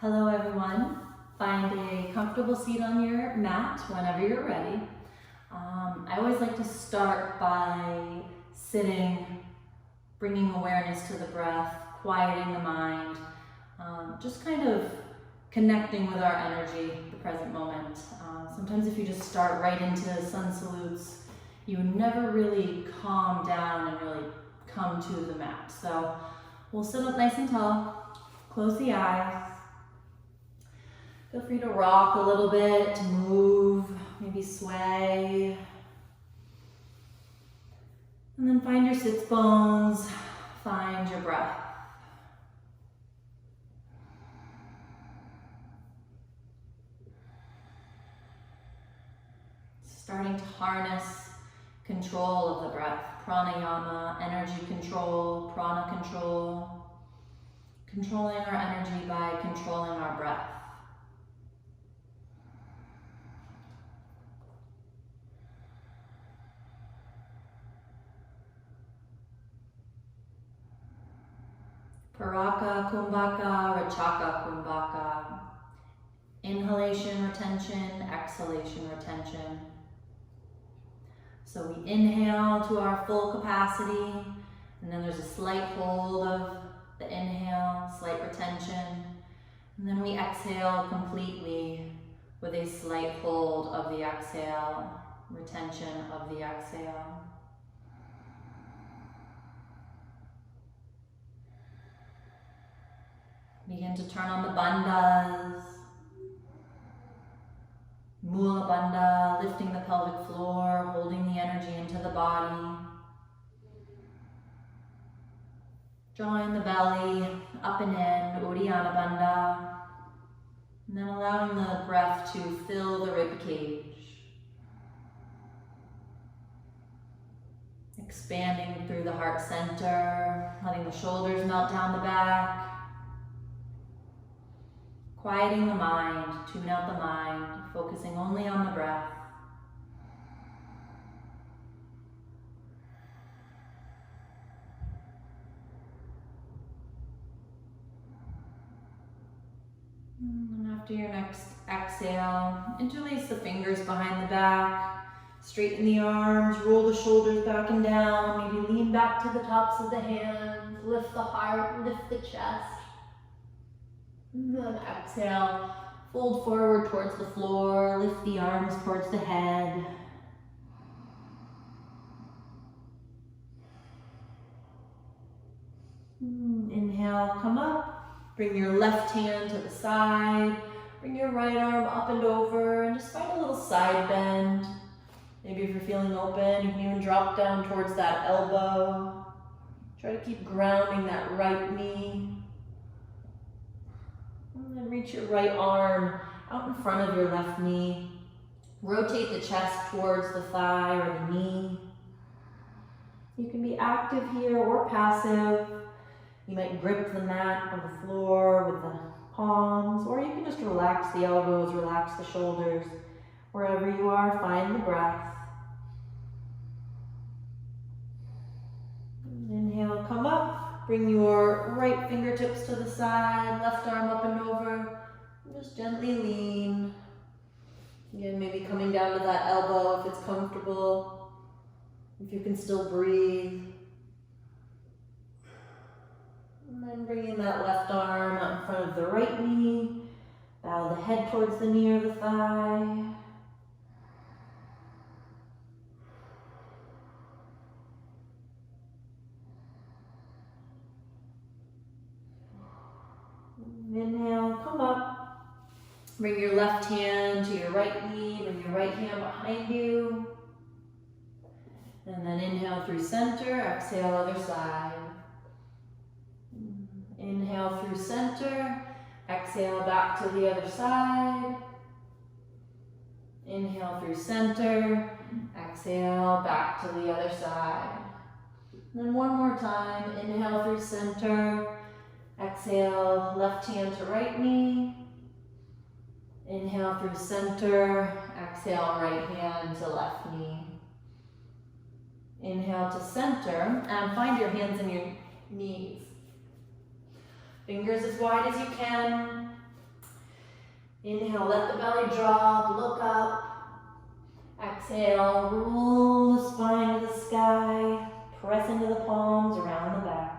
Hello everyone. Find a comfortable seat on your mat whenever you're ready. I always like to start by sitting, bringing awareness to the breath, quieting the mind, just kind of connecting with our energy, the present moment. Sometimes if you just start right into sun salutes, you never really calm down and really come to the mat. So we'll sit up nice and tall, close the eyes. Feel free to rock a little bit, move, maybe sway. And then find your sits bones, find your breath. Starting to harness control of the breath. Pranayama, energy control, prana control. Controlling our energy by controlling our breath. Paraka Kumbhaka, Rachaka Kumbhaka. Inhalation, retention, exhalation, retention. So we inhale to our full capacity, and then there's a slight hold of the inhale, slight retention, and then we exhale completely with a slight hold of the exhale, retention of the exhale. Begin to turn on the bandhas. Mula bandha, lifting the pelvic floor, holding the energy into the body. Drawing the belly up and in, Uddiyana bandha. And then allowing the breath to fill the rib cage. Expanding through the heart center, letting the shoulders melt down the back. Quieting the mind, tune out the mind, focusing only on the breath. And after your next exhale, interlace the fingers behind the back, straighten the arms, roll the shoulders back and down, maybe lean back to the tops of the hands, lift the heart, lift the chest. And then exhale, fold forward towards the floor, lift the arms towards the head. Inhale, come up, bring your left hand to the side, bring your right arm up and over, and just find a little side bend. Maybe if you're feeling open, you can even drop down towards that elbow. Try to keep grounding that right knee. And then reach your right arm out in front of your left knee. Rotate the chest towards the thigh or the knee. You can be active here or passive. You might grip the mat or the floor with the palms, or you can just relax the elbows, relax the shoulders. Wherever you are, find the breath. Inhale, come up. Bring your right fingertips to the side, left arm up and over. And just gently lean. Again, maybe coming down to that elbow if it's comfortable. If you can still breathe. And then bringing that left arm out in front of the right knee. Bow the head towards the knee or the thigh. Inhale, come up. Bring your left hand to your right knee, bring your right hand behind you. And then inhale through center, exhale other side. Inhale through center, exhale back to the other side. Inhale through center, exhale back to the other side. And then one more time, inhale through center, exhale, left hand to right knee. Inhale through center, exhale, right hand to left knee. Inhale to center, and find your hands in your knees. Fingers as wide as you can. Inhale, let the belly drop, look up. Exhale, roll the spine to the sky. Press into the palms around the back.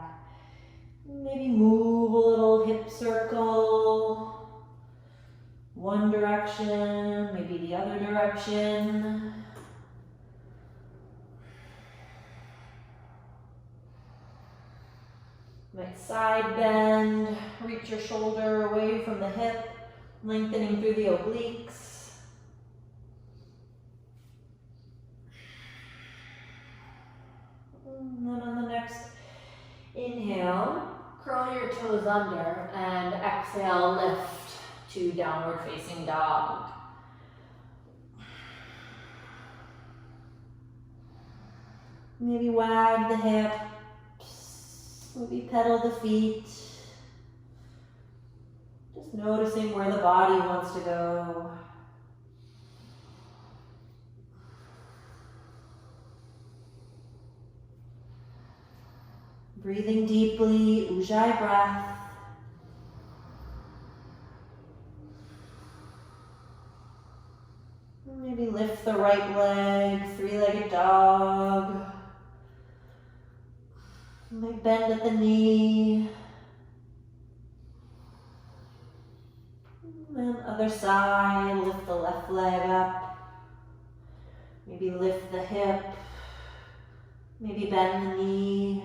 Maybe move a little hip circle. One direction, maybe the other direction. Might side bend, reach your shoulder away from the hip, lengthening through the obliques. And then on the next inhale, curl your toes under and exhale, lift to downward facing dog. Maybe wag the hips, maybe pedal the feet. Just noticing where the body wants to go. Breathing deeply, Ujjayi breath. Maybe lift the right leg, three-legged dog. Maybe bend at the knee. And other side, lift the left leg up. Maybe lift the hip. Maybe bend the knee.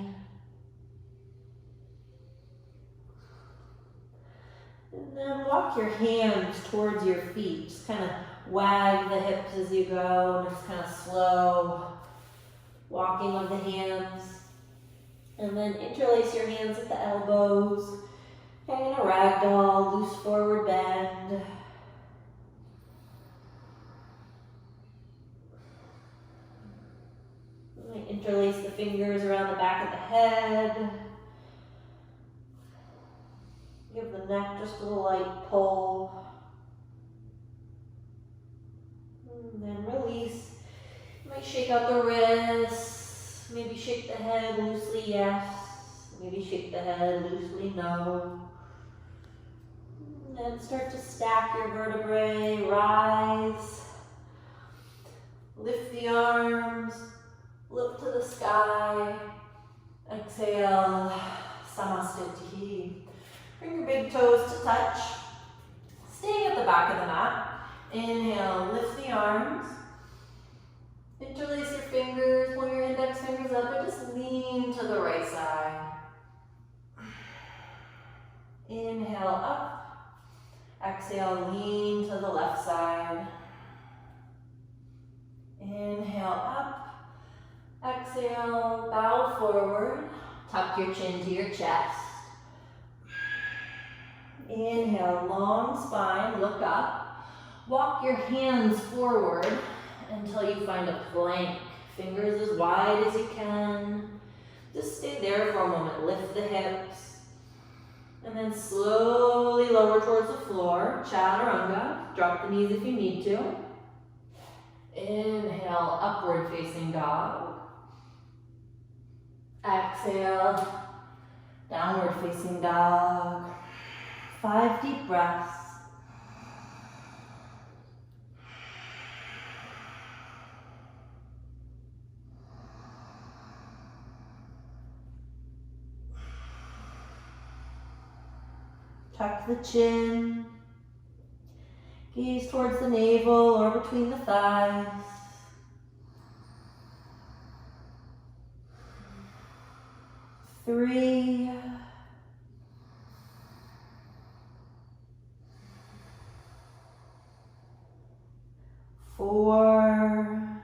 And then walk your hands towards your feet. Just kind of wag the hips as you go. Just kind of slow walking of the hands. And then interlace your hands at the elbows. Hang in a ragdoll, loose forward bend. Interlace the fingers around the back of the head. Give the neck just a light pull. And then release. You might shake out the wrists. Maybe shake the head loosely, yes. Maybe shake the head loosely, no. And then start to stack your vertebrae, rise. Lift the arms, look to the sky. Exhale, Samastiti. Bring your big toes to touch. Staying at the back of the mat. Inhale, lift the arms. Interlace your fingers, pull your index fingers up, and just lean to the right side. Inhale up. Exhale, lean to the left side. Inhale up. Exhale, bow forward. Tuck your chin to your chest. Inhale, long spine, look up. Walk your hands forward until you find a plank. Fingers as wide as you can. Just stay there for a moment. Lift the hips. And then slowly lower towards the floor. Chaturanga. Drop the knees if you need to. Inhale, upward facing dog. Exhale, downward facing dog. 5 deep breaths. Tuck the chin. Gaze towards the navel or between the thighs. 3. 4.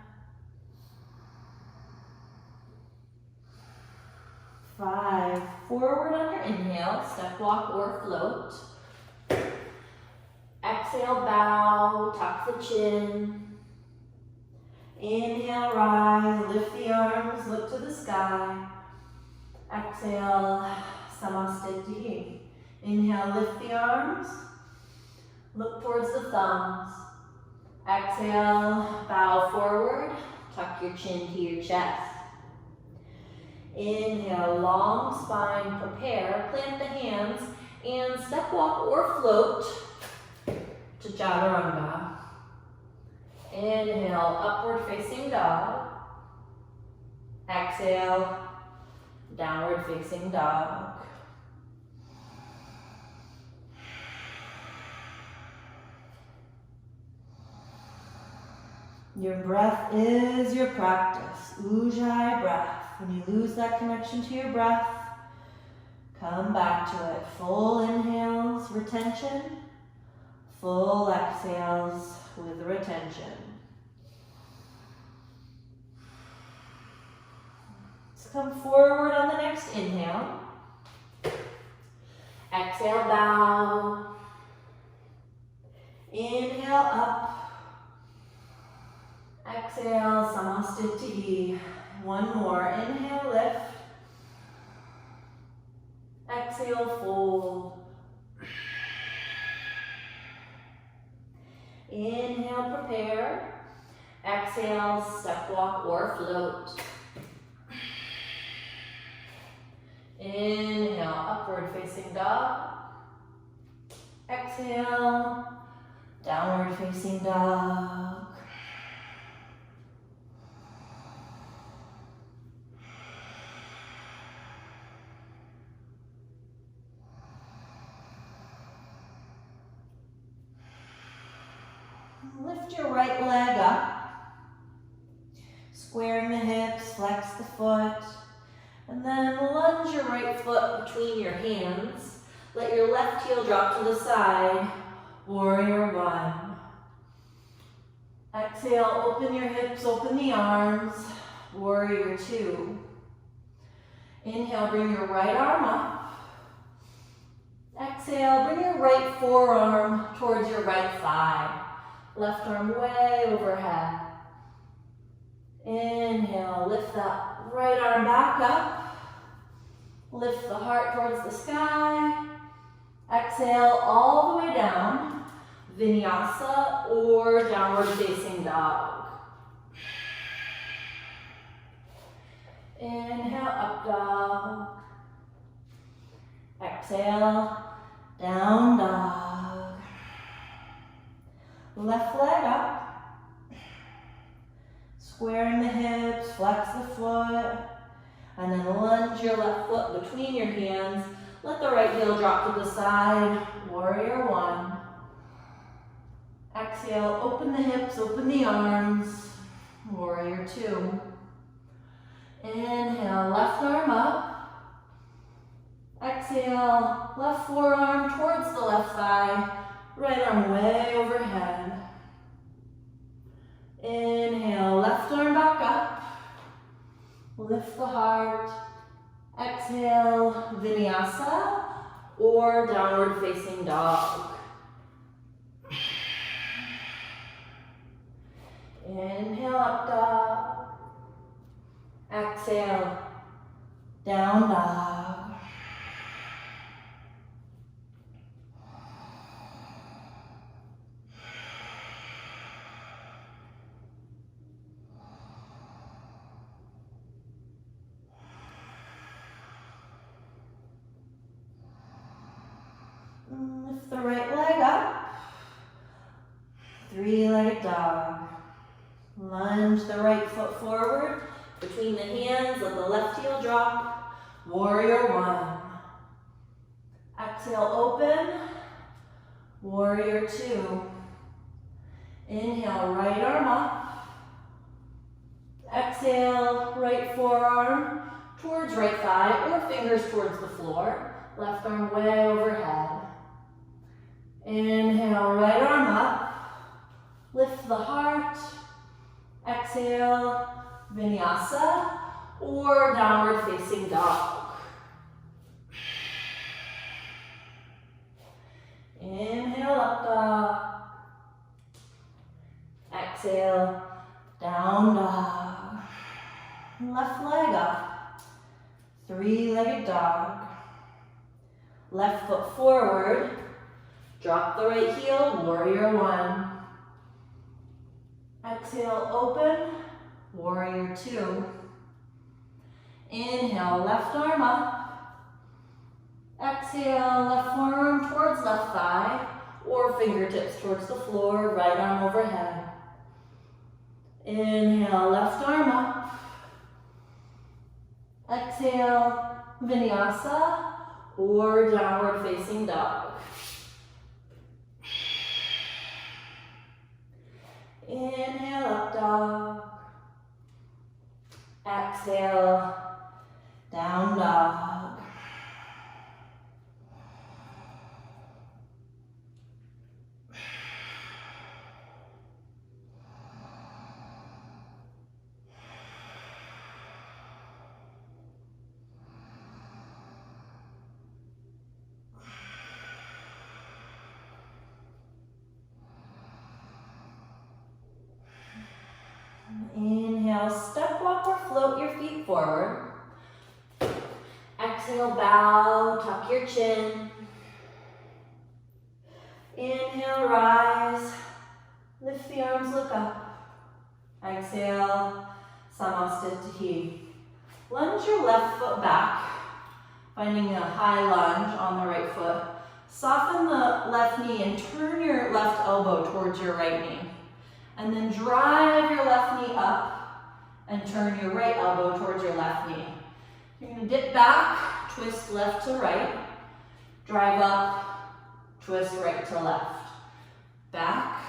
5. Forward on your inhale, step walk or float. Exhale, bow, tuck the chin. Inhale, rise, lift the arms, look to the sky. Exhale, Samastiti. Inhale, lift the arms, look towards the thumbs. Exhale, bow forward, tuck your chin to your chest. Inhale, long spine, prepare, plant the hands, and step walk or float to chaturanga. Inhale, upward facing dog. Exhale, downward facing dog. Your breath is your practice. Ujjayi breath. When you lose that connection to your breath, come back to it. Full inhales, retention. Full exhales with retention. Let's come forward on the next inhale. Exhale, bow. Inhale, up. Exhale, Samastiti. One more. Inhale, lift. Exhale, fold. Inhale, prepare. Exhale, step walk or float. Inhale, upward facing dog. Exhale, downward facing dog. Lift your right leg up, squaring the hips, flex the foot, and then lunge your right foot between your hands. Let your left heel drop to the side, warrior one. Exhale, open your hips, open the arms, warrior two. Inhale, bring your right arm up. Exhale, bring your right forearm towards your right thigh. Left arm way overhead. Inhale, lift that right arm back up. Lift the heart towards the sky. Exhale all the way down. Vinyasa or downward facing dog. Inhale, up dog. Exhale, down dog. Left leg up, squaring the hips, flex the foot, and then lunge your left foot between your hands. Let the right heel drop to the side, warrior one. Exhale, open the hips, open the arms, warrior two. Inhale, left arm up. Exhale, left forearm towards the left thigh. Right arm way overhead. Inhale, left arm back up. Lift the heart. Exhale, Vinyasa or downward facing dog. Inhale, up dog. Exhale, down dog. Lift the right leg up. Three-legged dog. Lunge the right foot forward. Between the hands, let the left heel drop. Warrior one. Exhale, open. Warrior two. Inhale, right arm up. Exhale, right forearm towards right thigh or fingers towards the floor. Left arm way overhead. Inhale, right arm up. Lift the heart. Exhale, Vinyasa or downward facing dog. Inhale, up dog. Exhale, down dog. Left leg up. Three-legged dog. Left foot forward. Drop the right heel, warrior one. Exhale, open, warrior two. Inhale, left arm up. Exhale, left forearm towards left thigh or fingertips towards the floor, right arm overhead. Inhale, left arm up. Exhale, Vinyasa or downward facing dog. Inhale, up dog. Exhale, down dog. Inhale, step walk or float your feet forward. Exhale, bow, tuck your chin. Inhale, rise. Lift the arms, look up. Exhale, Samastitihi. Lunge your left foot back, finding a high lunge on the right foot. Soften the left knee and turn your left elbow towards your right knee. And then drive your left knee up and turn your right elbow towards your left knee. You're going to dip back, twist left to right, drive up, twist right to left. Back,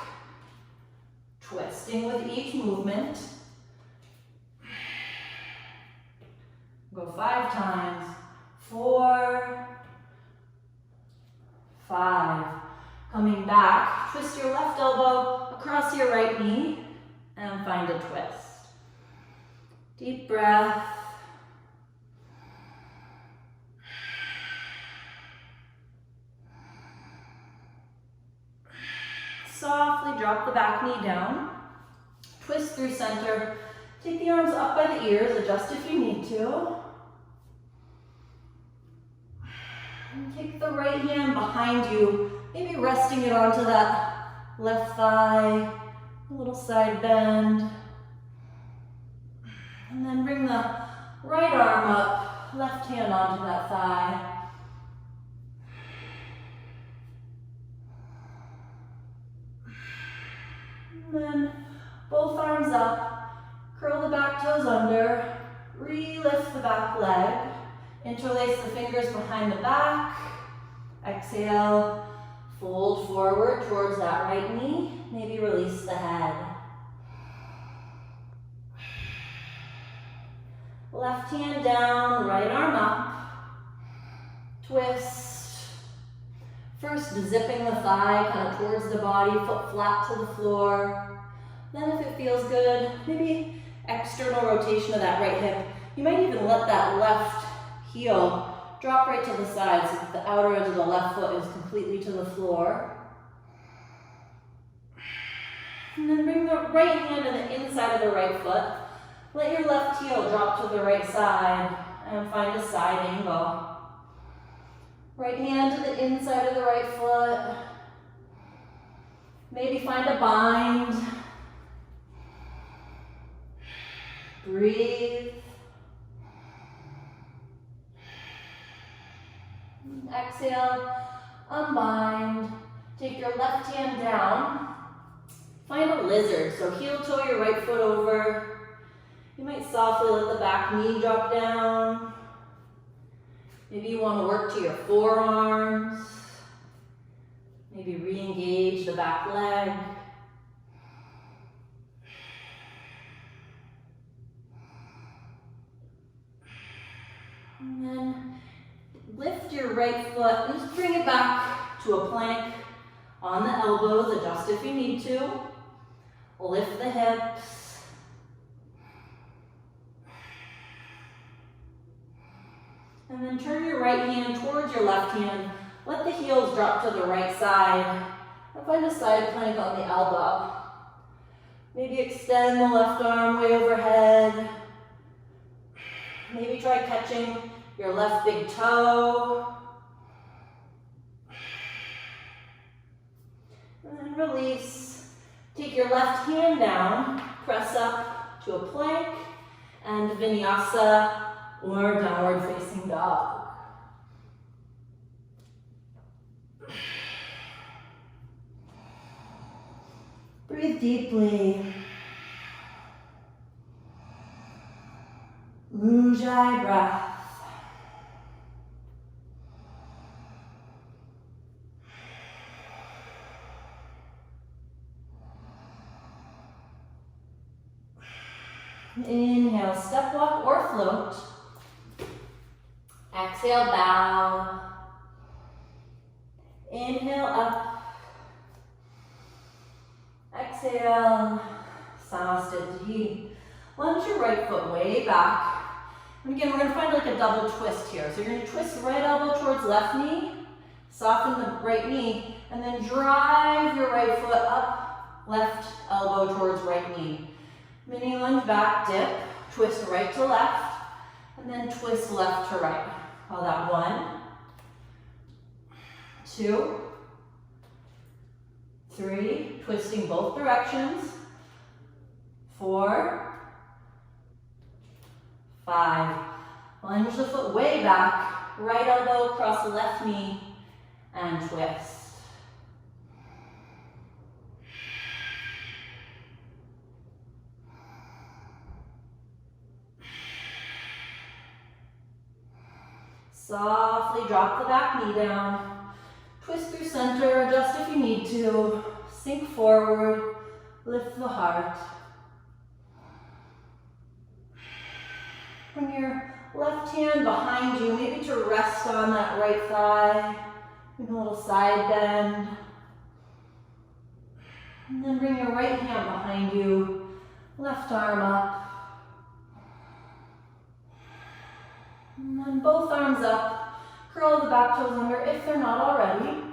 twisting with each movement. Go 5 times. 4, 5. Coming back, twist your left elbow across your right knee and find a twist. Deep breath. Softly drop the back knee down. Twist through center. Take the arms up by the ears, adjust if you need to. And take the right hand behind you, maybe resting it onto that left thigh, a little side bend. And then bring the right arm up, left hand onto that thigh. And then both arms up, curl the back toes under, re-lift the back leg. Interlace the fingers behind the back. Exhale, fold forward towards that right knee. Maybe release the head. Left hand down, right arm up. Twist. First, zipping the thigh kind of towards the body, foot flat to the floor. Then if it feels good, maybe external rotation of that right hip. You might even let that left heel drop right to the side so that the outer edge of the left foot is completely to the floor. And then bring the right hand to the inside of the right foot. Let your left heel drop to the right side and find a side angle. Right hand to the inside of the right foot. Maybe find a bind. Breathe. Exhale, unbind. Take your left hand down. Find a lizard, so heel toe your right foot over. You might softly let the back knee drop down. Maybe you want to work to your forearms. Maybe re-engage the back leg. And then lift your right foot and just bring it back to a plank on the elbows. Adjust if you need to. Lift the hips. And then turn your right hand towards your left hand. Let the heels drop to the right side. And find a side plank on the elbow. Maybe extend the left arm way overhead. Maybe try catching your left big toe. And then release. Take your left hand down, press up to a plank, and Vinyasa or downward facing dog. Breathe deeply. Ujjayi breath. Inhale, step walk or float. Exhale, bow. Inhale, up. Exhale, Samastiti. Lunge your right foot way back. And again, we're going to find like a double twist here. So you're going to twist the right elbow towards left knee, soften the right knee, and then drive your right foot up, left elbow towards right knee. Mini lunge back, dip, twist right to left, and then twist left to right. Call that 1, 2, 3, twisting both directions, 4, 5. Lunge the foot way back, right elbow across the left knee, and twist. Softly drop the back knee down. Twist through center, adjust if you need to. Sink forward, lift the heart. Bring your left hand behind you, maybe to rest on that right thigh. Maybe a little side bend. And then bring your right hand behind you, left arm up. And then both arms up, curl the back toes under if they're not already.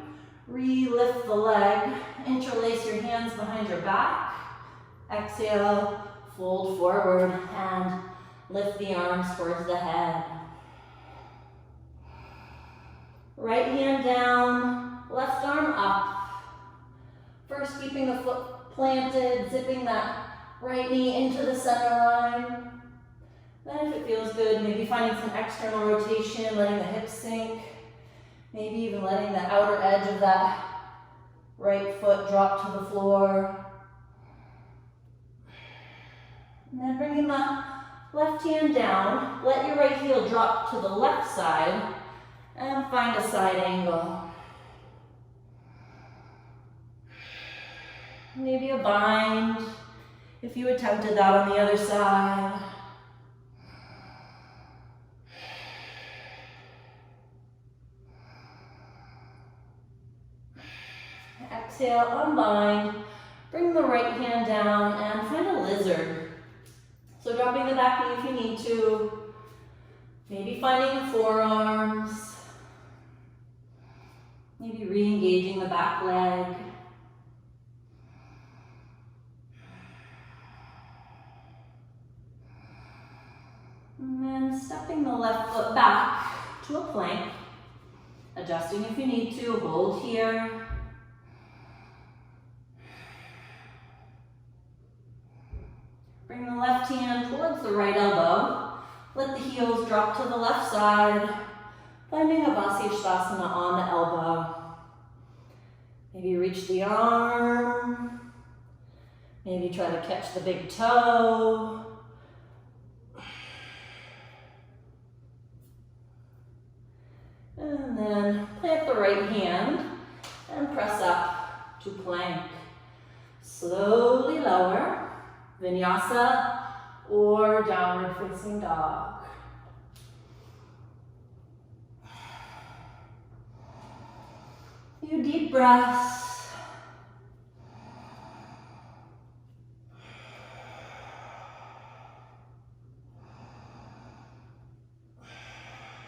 Re-lift the leg, interlace your hands behind your back. Exhale, fold forward and lift the arms towards the head. Right hand down, left arm up. First keeping the foot planted, zipping that right knee into the center line. Then if it feels good, maybe finding some external rotation, letting the hips sink. Maybe even letting the outer edge of that right foot drop to the floor. And then bringing the left hand down, let your right heel drop to the left side and find a side angle. Maybe a bind if you attempted that on the other side. Exhale, unbind, bring the right hand down and find a lizard. So dropping the back knee if you need to, maybe finding the forearms, maybe re-engaging the back leg. And then stepping the left foot back to a plank, adjusting if you need to, hold here. Bring the left hand towards the right elbow. Let the heels drop to the left side, finding a Vasisthasana on the elbow. Maybe reach the arm. Maybe try to catch the big toe. And then plant the right hand and press up to plank. Slowly lower. Vinyasa or downward facing dog. Few deep breaths.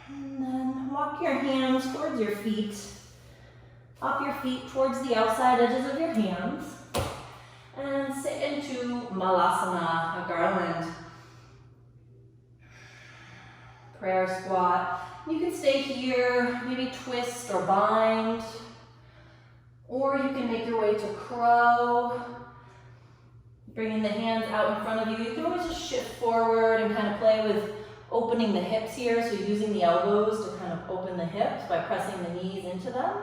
And then walk your hands towards your feet. Up your feet towards the outside edges of your hands. And sit into Malasana, a garland. Prayer squat. You can stay here, maybe twist or bind. Or you can make your way to crow. Bringing the hands out in front of you. You can always just shift forward and kind of play with opening the hips here. So using the elbows to kind of open the hips by pressing the knees into them.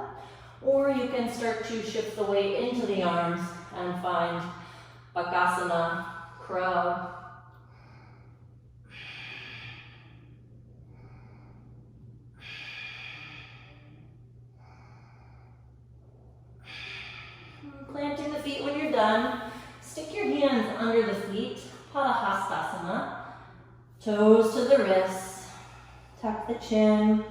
Or you can start to shift the weight into the arms and find Bakasana, crow. Planting the feet when you're done. Stick your hands under the feet, Padahastasana. Toes to the wrists. Tuck the chin.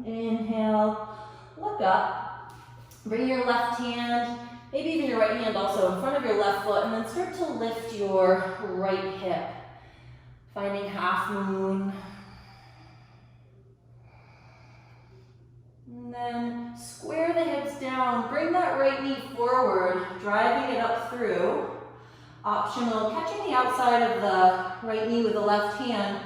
Inhale, look up. Bring your left hand, maybe even your right hand also in front of your left foot, and then start to lift your right hip. Finding half moon. And then square the hips down. Bring that right knee forward, driving it up through. Optional, catching the outside of the right knee with the left hand,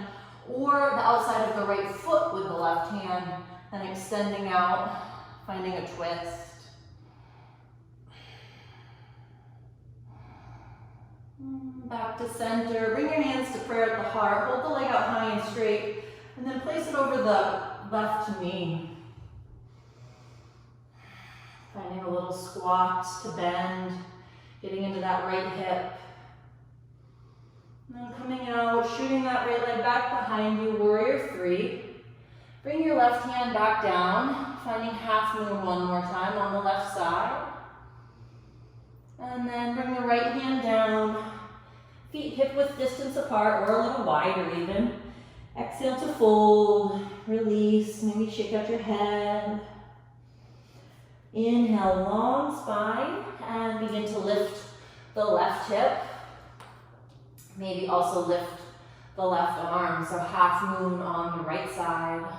or the outside of the right foot with the left hand, and extending out, finding a twist. Back to center. Bring your hands to prayer at the heart. Hold the leg out high and straight, and then place it over the left knee. Finding a little squat to bend, getting into that right hip. And then coming out, shooting that right leg back behind you, warrior three. Bring your left hand back down, finding half moon one more time on the left side. And then bring the right hand down, feet hip-width distance apart or a little wider even. Exhale to fold, release, maybe shake out your head. Inhale, long spine, and begin to lift the left hip. Maybe also lift the left arm, so half moon on the right side.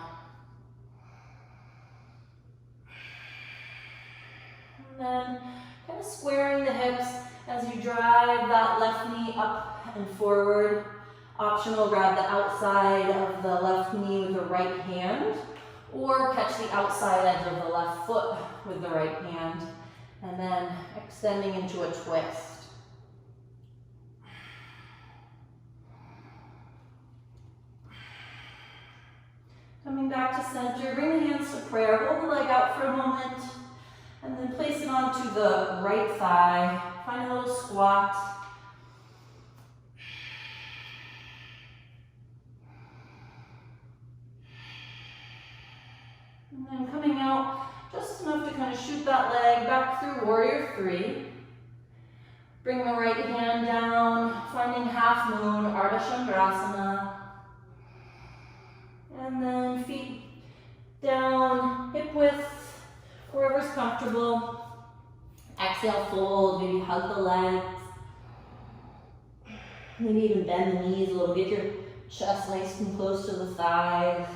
And then kind of squaring the hips as you drive that left knee up and forward. Optional, grab the outside of the left knee with the right hand, or catch the outside edge of the left foot with the right hand, and then extending into a twist. Coming back to center, bring the hands to prayer, hold the leg out for a moment, and then place it onto the right thigh. Find a little squat. And then coming out just enough to kind of shoot that leg back through warrior three. Bring the right hand down, finding half moon, Ardha Chandrasana. And then feet down, hip width, wherever's comfortable. Exhale, fold, maybe hug the legs. Maybe even bend the knees a little, get your chest nice and close to the thighs.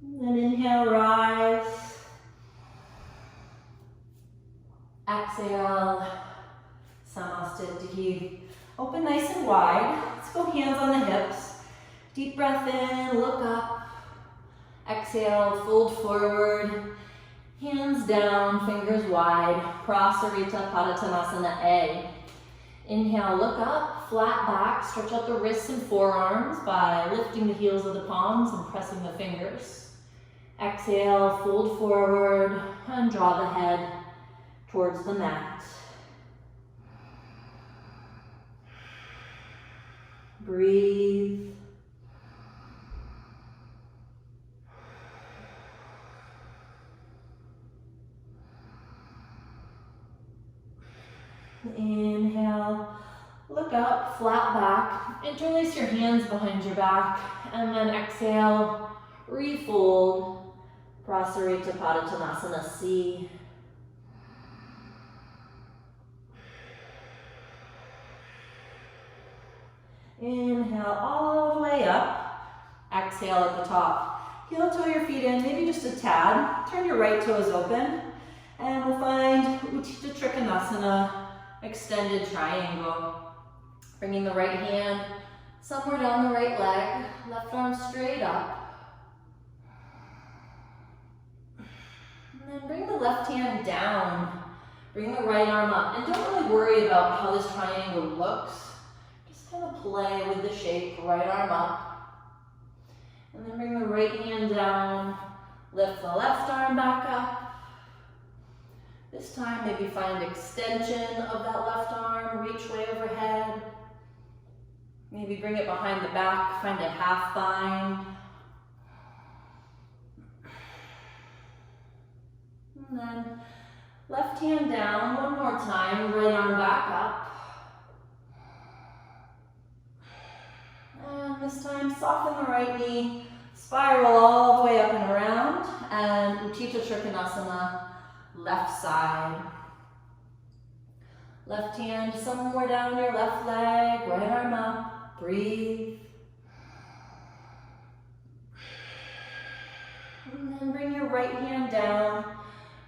And then inhale, rise. Exhale, Samasthiti. Open nice and wide. Let's go hands on the hips. Deep breath in, look up. Exhale, fold forward. Hands down, fingers wide. Prasarita Padottanasana A. Inhale, look up, flat back. Stretch out the wrists and forearms by lifting the heels of the palms and pressing the fingers. Exhale, fold forward and draw the head towards the mat. Breathe. Inhale, look up, flat back, interlace your hands behind your back, and then exhale, refold, Prasarita Padottanasana C. Inhale all the way up, exhale at the top. Heel toe your feet in, maybe just a tad. Turn your right toes open, and we'll find Utthita Trikonasana, extended triangle. Bringing the right hand somewhere down the right leg, left arm straight up. And then bring the left hand down. Bring the right arm up. And don't really worry about how this triangle looks. Just kind of play with the shape. Right arm up. And then bring the right hand down. Lift the left arm back up. This time, maybe find extension of that left arm. Reach way overhead. Maybe bring it behind the back. Find a half bind. And then left hand down, one more time, right arm back up. And this time, soften the right knee, spiral all the way up and around, and Utthita Trikonasana, left side. Left hand somewhere down your left leg, right arm up, breathe. And then bring your right hand down.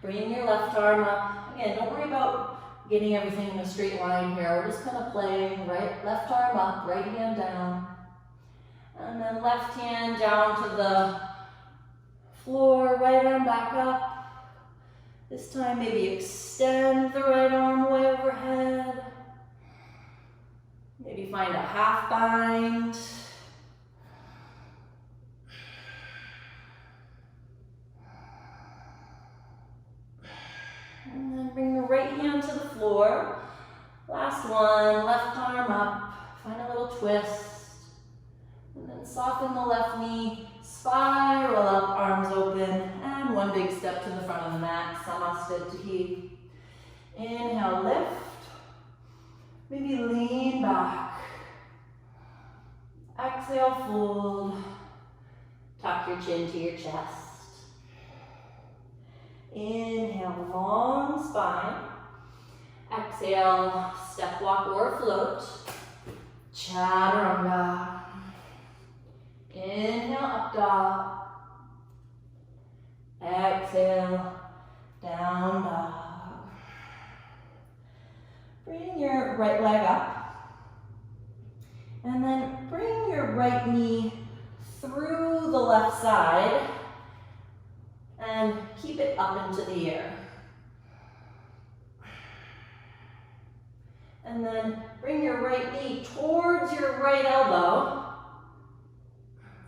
Bring your left arm up. Again, don't worry about getting everything in a straight line here. We're just kind of playing left arm up, right hand down. And then left hand down to the floor, right arm back up. This time maybe extend the right arm way overhead. Maybe find a half bind. And then bring the right hand to the floor. Last one, left arm up. Find a little twist. And then soften the left knee. Spiral up, arms open. And one big step to the front of the mat. Samasthiti. Inhale, lift. Maybe lean back. Exhale, fold. Tuck your chin to your chest. Inhale, long spine. Exhale, step walk or float. Chaturanga. Inhale, up dog. Exhale, down dog. Bring your right leg up. And then bring your right knee through the left side. And keep it up into the air. And then bring your right knee towards your right elbow.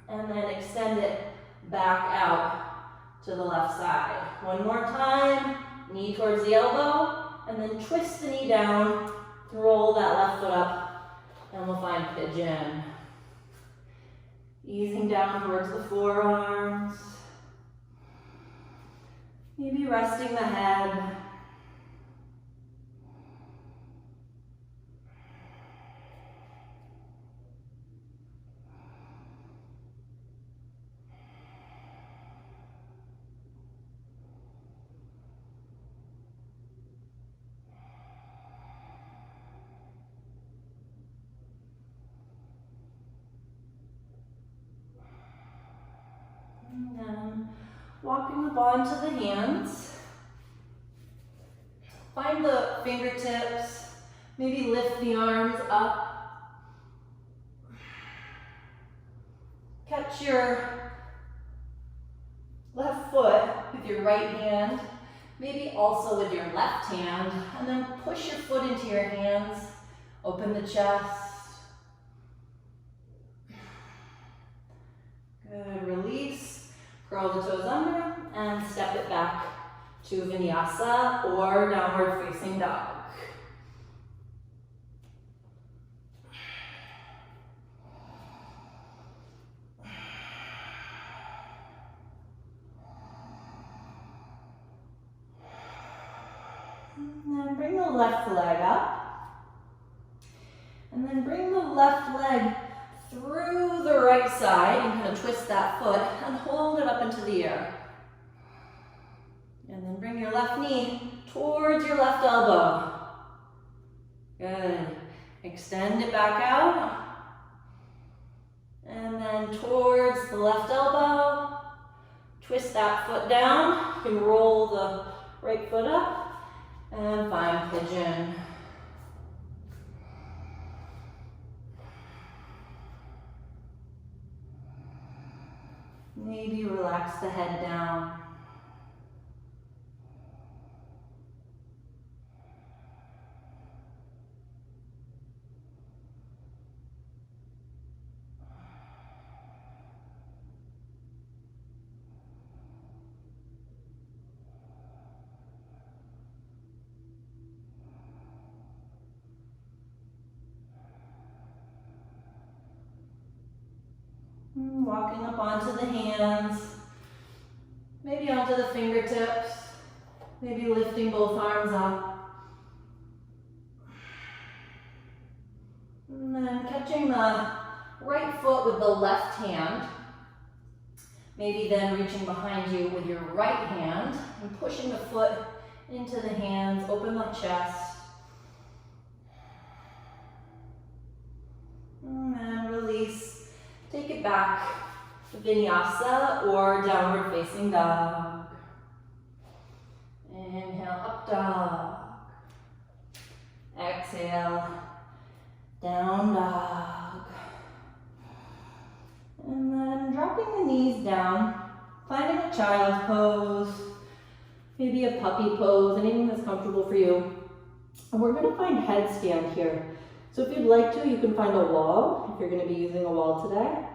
And then extend it back out to the left side. One more time, knee towards the elbow. And then twist the knee down, roll that left foot up, and we'll find pigeon. Easing down towards the forearms. Maybe resting the head. And then walking up onto the hands. Find the fingertips. Maybe lift the arms up. Catch your left foot with your right hand. Maybe also with your left hand. And then push your foot into your hands. Open the chest. Good, release. Curl the toes under and step it back to Vinyasa or downward facing dog. And then bring the left leg up. And then bring the left leg through the right side and kind of twist that foot and hold it up into the air. And then bring your left knee towards your left elbow. Good. Extend it back out. And then towards the left elbow. Twist that foot down. You can roll the right foot up and find pigeon. Maybe relax the head down. Walking up onto the hands, maybe onto the fingertips, maybe lifting both arms up. And then catching the right foot with the left hand. Maybe then reaching behind you with your right hand and pushing the foot into the hands, open the chest. And then release. Take it back to Vinyasa or downward facing dog. Inhale, up dog. Exhale, down dog. And then dropping the knees down, finding a child's pose, maybe a puppy pose, anything that's comfortable for you. And we're gonna find headstand here. So if you'd like to, you can find a wall, if you're gonna be using a wall today.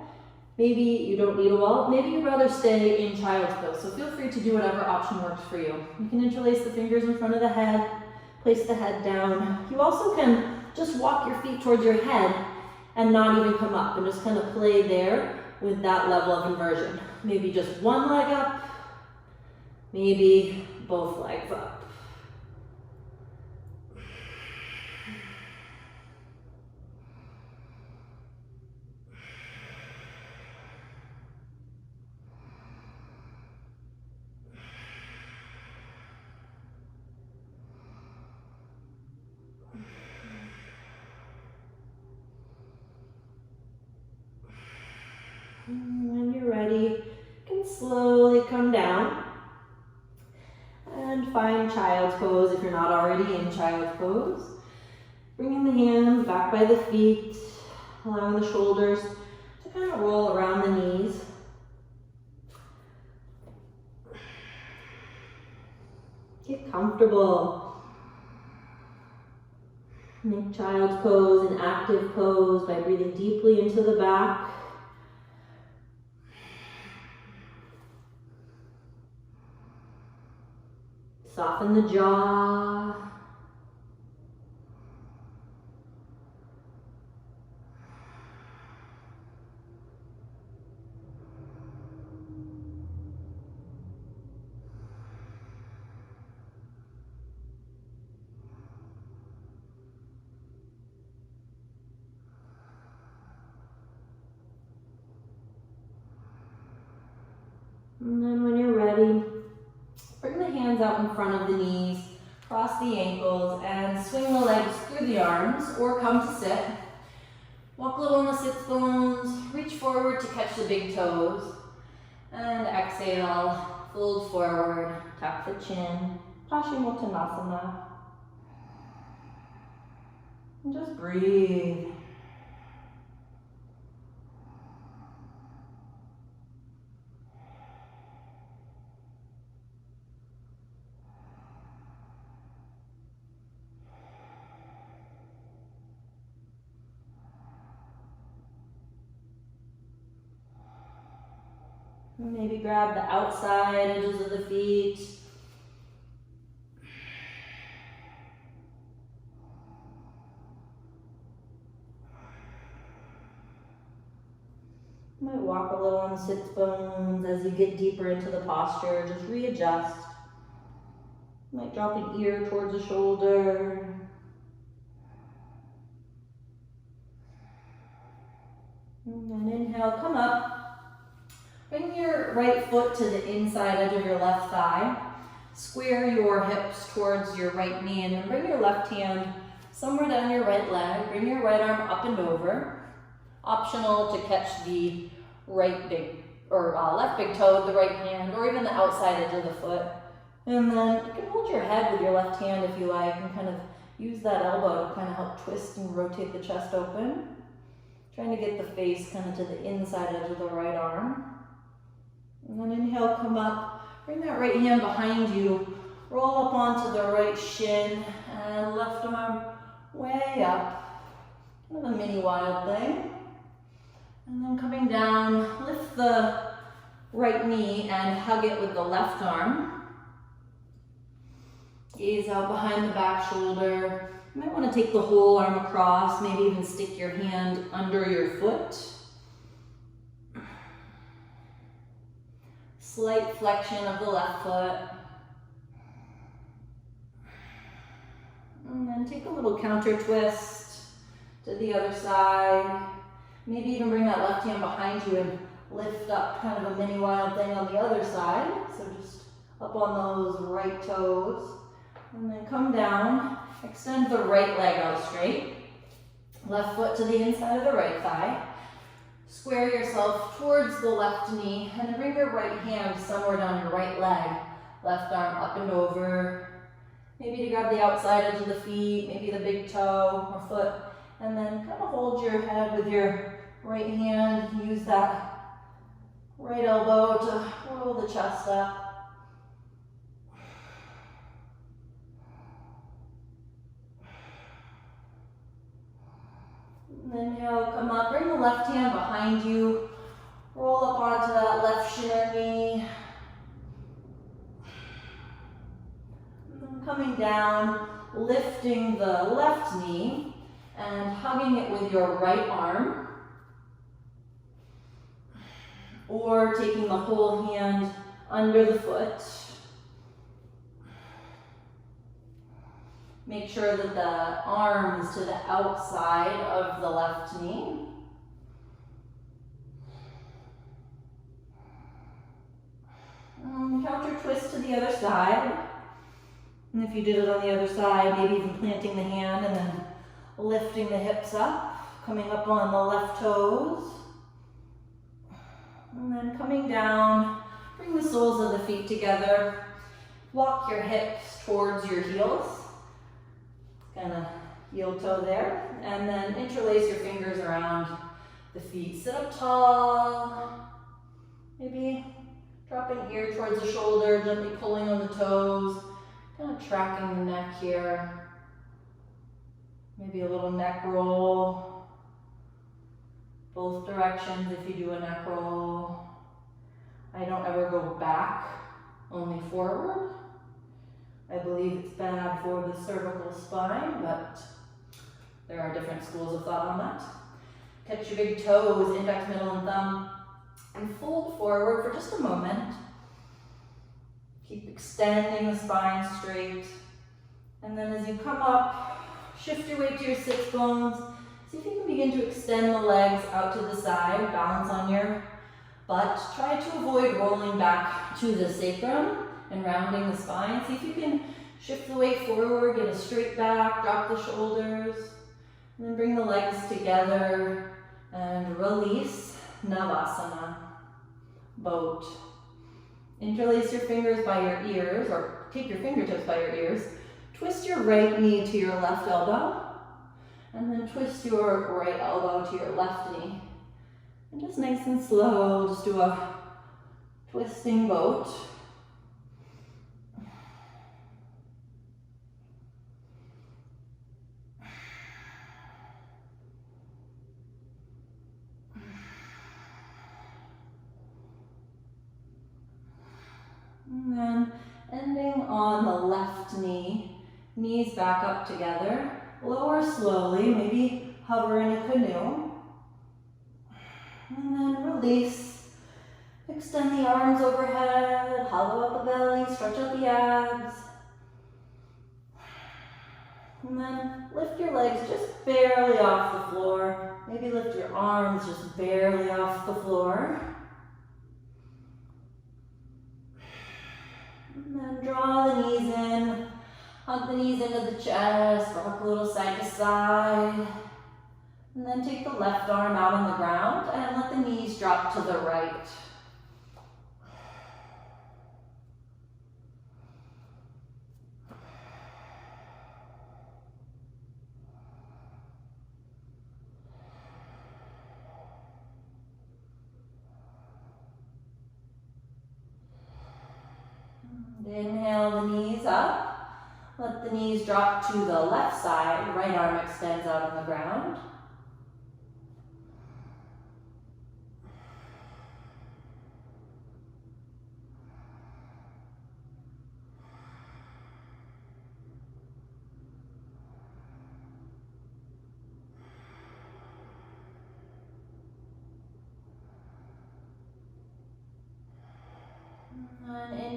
Maybe you don't need a wall, maybe you'd rather stay in child's pose. So feel free to do whatever option works for you. You can interlace the fingers in front of the head, place the head down. You also can just walk your feet towards your head and not even come up, and just kind of play there with that level of inversion. Maybe just one leg up, maybe both legs up. When you're ready, you can slowly come down and find child's pose if you're not already in child's pose. Bringing the hands back by the feet, allowing the shoulders to kind of roll around the knees. Get comfortable. Make child's pose an active pose by breathing deeply into the back. Soften the jaw. And then when you're ready, bring the hands out in front of the knees, cross the ankles, and swing the legs through the arms, or come to sit. Walk a little on the sits bones, reach forward to catch the big toes, and exhale, fold forward, tuck the chin, Paschimottanasana. And just breathe. Maybe grab the outside edges of the feet. You might walk a little on the sits bones as you get deeper into the posture. Just readjust. You might drop an ear towards the shoulder. And then inhale, come up. Bring your right foot to the inside edge of your left thigh. Square your hips towards your right knee, and then bring your left hand somewhere down your right leg. Bring your right arm up and over. Optional to catch the right big or left big toe with the right hand, or even the outside edge of the foot. And then you can hold your head with your left hand if you like, and kind of use that elbow to kind of help twist and rotate the chest open. Trying to get the face kind of to the inside edge of the right arm. And then inhale, come up, bring that right hand behind you, roll up onto the right shin, and left arm way up. Kind of a mini wild thing. And then coming down, lift the right knee and hug it with the left arm. Gaze out behind the back shoulder. You might want to take the whole arm across, maybe even stick your hand under your foot. Slight flexion of the left foot. And then take a little counter twist to the other side. Maybe even bring that left hand behind you and lift up, kind of a mini wild thing on the other side. So just up on those right toes. And then come down, extend the right leg out straight. Left foot to the inside of the right thigh. Square yourself towards the left knee and then bring your right hand somewhere down your right leg. Left arm up and over. Maybe to grab the outside edge of the feet, maybe the big toe or foot. And then kind of hold your head with your right hand. Use that right elbow to roll the chest up. And inhale, come up, bring the left hand behind you. Roll up onto that left shin or knee. And then coming down, lifting the left knee and hugging it with your right arm. Or taking the whole hand under the foot. Make sure that the arm is to the outside of the left knee. Counter twist to the other side. And if you did it on the other side, maybe even planting the hand and then lifting the hips up, coming up on the left toes. And then coming down, bring the soles of the feet together. Walk your hips towards your heels. Kind of heel toe there. And then interlace your fingers around the feet. Sit up tall. Maybe drop an ear towards the shoulder, gently pulling on the toes. Kind of tracking the neck here. Maybe a little neck roll. Both directions if you do a neck roll. I don't ever go back, only forward. I believe it's bad for the cervical spine, but there are different schools of thought on that. Catch your big toes, index, middle, and thumb, and fold forward for just a moment. Keep extending the spine straight. And then as you come up, shift your weight to your sits bones. See if you can begin to extend the legs out to the side, balance on your butt. Try to avoid rolling back to the sacrum and rounding the spine. See if you can shift the weight forward, get a straight back, drop the shoulders, and then bring the legs together and release. Navasana, boat. Interlace your fingers by your ears, or take your fingertips by your ears. Twist your right knee to your left elbow, and then twist your right elbow to your left knee. And just nice and slow, just do a twisting boat. And then ending on the left knee, knees back up together. Lower slowly, maybe hover in a canoe. And then release. Extend the arms overhead, hollow out the belly, stretch out the abs. And then lift your legs just barely off the floor. Maybe lift your arms just barely off the floor. And then draw the knees in, hug the knees into the chest, rock a little side to side. And then take the left arm out on the ground and let the knees drop to the right. Inhale the knees up. Let the knees drop to the left side. Right arm extends out on the ground.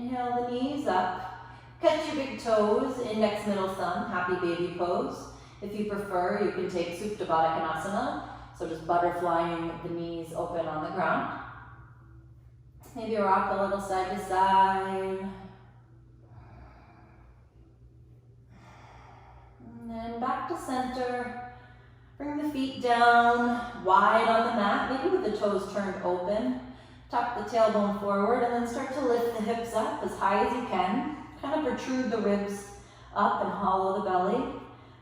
Inhale the knees up. Catch your big toes, index, middle thumb, happy baby pose. If you prefer, you can take Supta Baddha Konasana, so just butterflying the knees open on the ground. Maybe rock a little side to side. And then back to center. Bring the feet down, wide on the mat, maybe with the toes turned open. Tuck the tailbone forward and then start to lift the hips up as high as you can. Kind of protrude the ribs up and hollow the belly.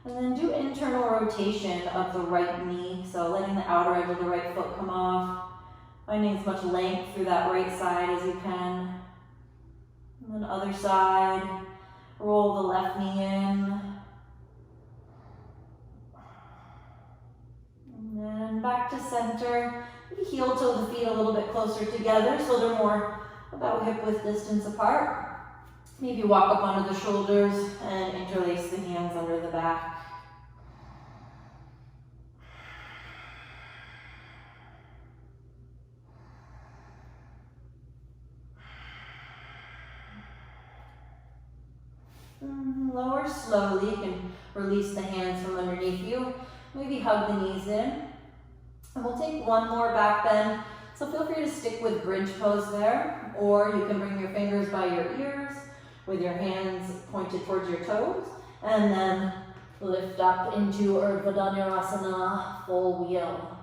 And then do internal rotation of the right knee. So letting the outer edge of the right foot come off. Finding as much length through that right side as you can. And then other side. Roll the left knee in. And then back to center. Maybe heel toe the feet a little bit closer together so they're more about hip width distance apart. Maybe walk up onto the shoulders and interlace the hands under the back. Lower slowly. You can release the hands from underneath you. Maybe hug the knees in. And we'll take one more back bend. So feel free to stick with bridge pose there, or you can bring your fingers by your ears with your hands pointed towards your toes, and then lift up into Urdhva Dhanurasana, full wheel.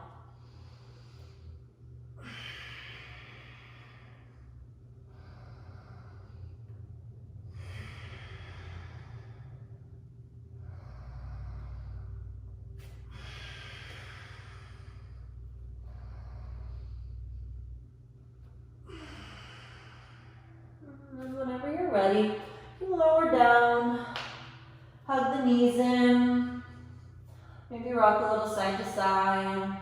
And whenever you're ready, you can lower down, hug the knees in, maybe rock a little side to side,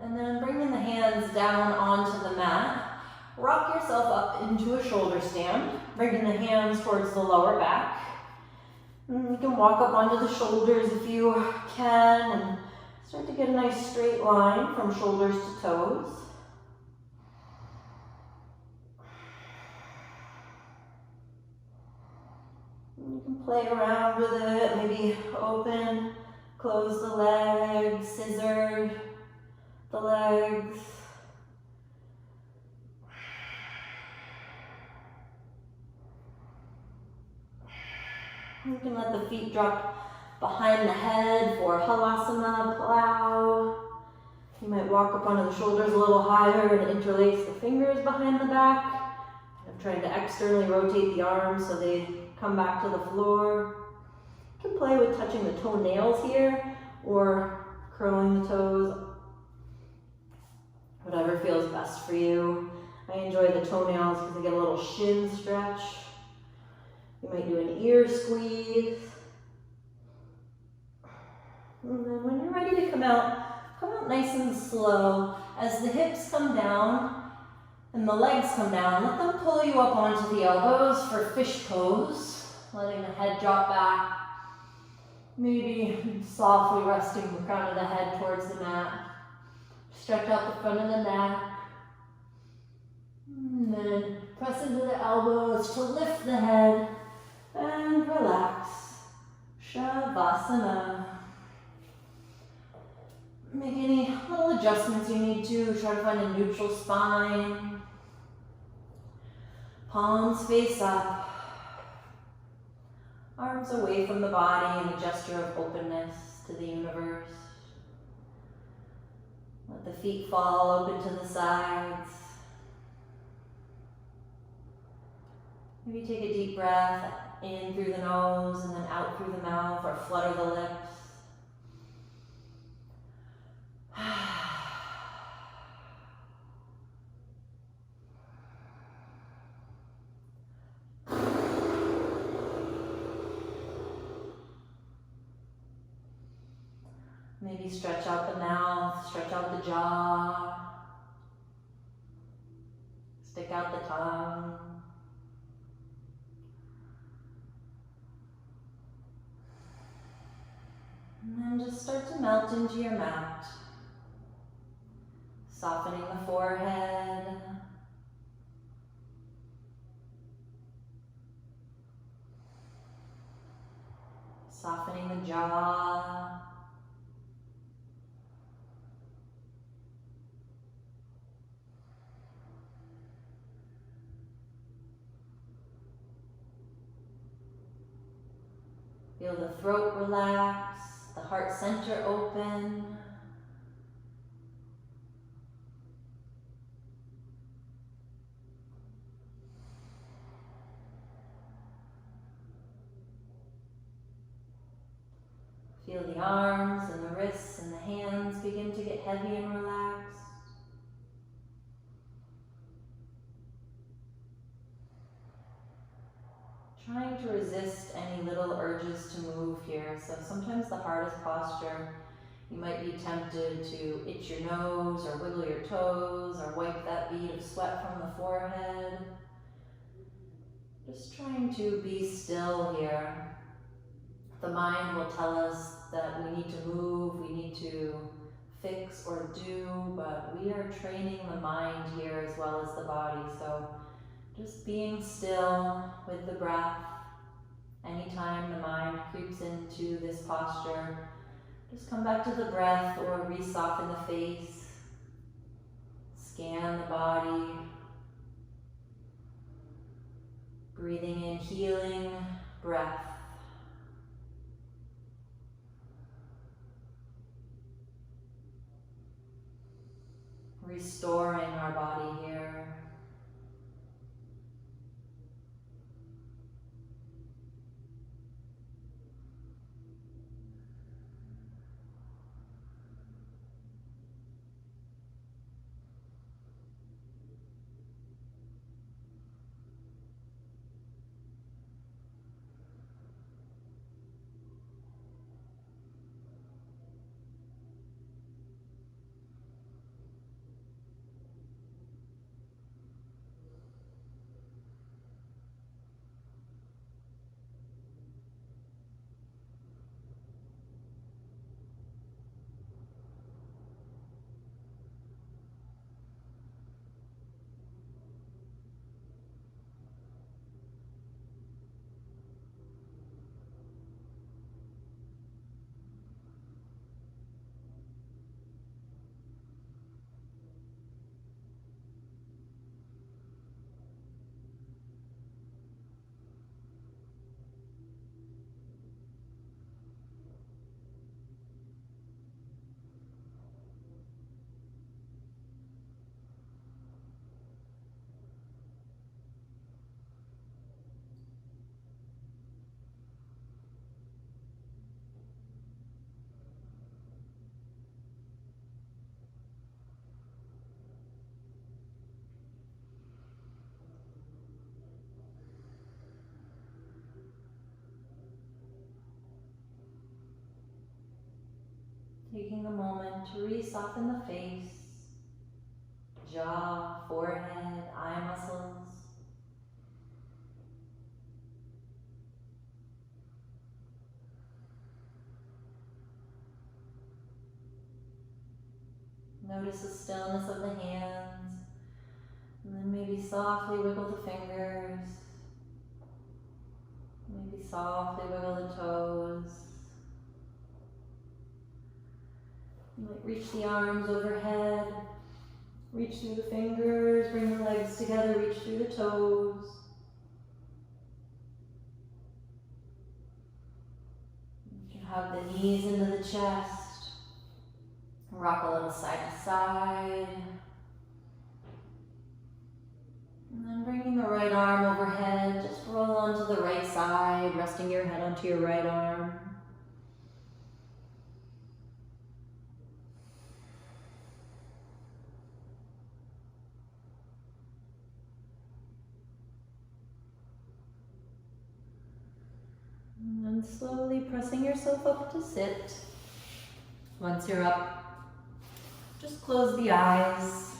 and then bringing the hands down onto the mat, rock yourself up into a shoulder stand, bringing the hands towards the lower back. And you can walk up onto the shoulders if you can, and start to get a nice straight line from shoulders to toes. You can play around with it, maybe open, close the legs, scissored the legs. You can let the feet drop behind the head for Halasana, plow. You might walk up onto the shoulders a little higher and interlace the fingers behind the back. I'm trying to externally rotate the arms so they come back to the floor. You can play with touching the toenails here or curling the toes. Whatever feels best for you. I enjoy the toenails because I get a little shin stretch. You might do an ear squeeze. And then when you're ready to come out nice and slow. As the hips come down and the legs come down, let them pull you up onto the elbows for fish pose, letting the head drop back. Maybe softly resting the crown of the head towards the mat. Stretch out the front of the neck. And then press into the elbows to lift the head and relax. Shavasana. Make any little adjustments you need to. Try to find a neutral spine. Palms face up. Arms away from the body in a gesture of openness to the universe. Let the feet fall open to the sides. Maybe take a deep breath in through the nose and then out through the mouth, or flutter the lips. Maybe stretch out the mouth, stretch out the jaw, stick out the tongue. And then just start to melt into your mat, softening the forehead, Softening the jaw. Feel the throat relax, the heart center open. Feel the arms and the wrists and the hands begin to get heavy and relaxed. Trying to resist any little urges to move here. So sometimes the hardest posture, you might be tempted to itch your nose or wiggle your toes or wipe that bead of sweat from the forehead. Just trying to be still here. The mind will tell us that we need to move, we need to fix or do, but we are training the mind here as well as the body. So just being still with the breath. Anytime the mind creeps into this posture, just come back to the breath or re-soften the face. Scan the body. Breathing in healing breath. Restoring our body here. Taking a moment to re-soften the face, jaw, forehead, eye muscles. Notice the stillness of the hands, and then maybe softly wiggle the fingers. Maybe softly wiggle the toes. You might reach the arms overhead, reach through the fingers, bring the legs together, reach through the toes. You can hug the knees into the chest, rock a little side to side. And then bringing the right arm overhead, just roll onto the right side, resting your head onto your right arm. And then slowly pressing yourself up to sit. Once you're up, just close the eyes.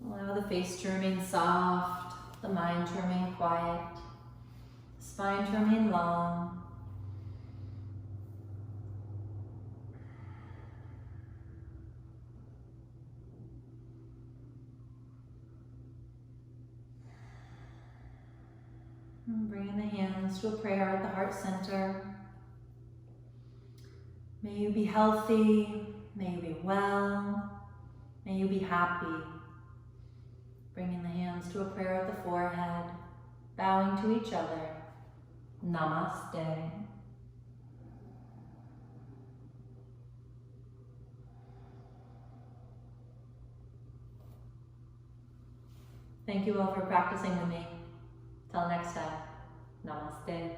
Allow the face to remain soft, the mind to remain quiet, the spine to remain long. And bringing the hands to a prayer at the heart center. May you be healthy, may you be well, may you be happy. Bringing the hands to a prayer at the forehead, bowing to each other. Namaste. Thank you all for practicing with me. Till next time, namaste.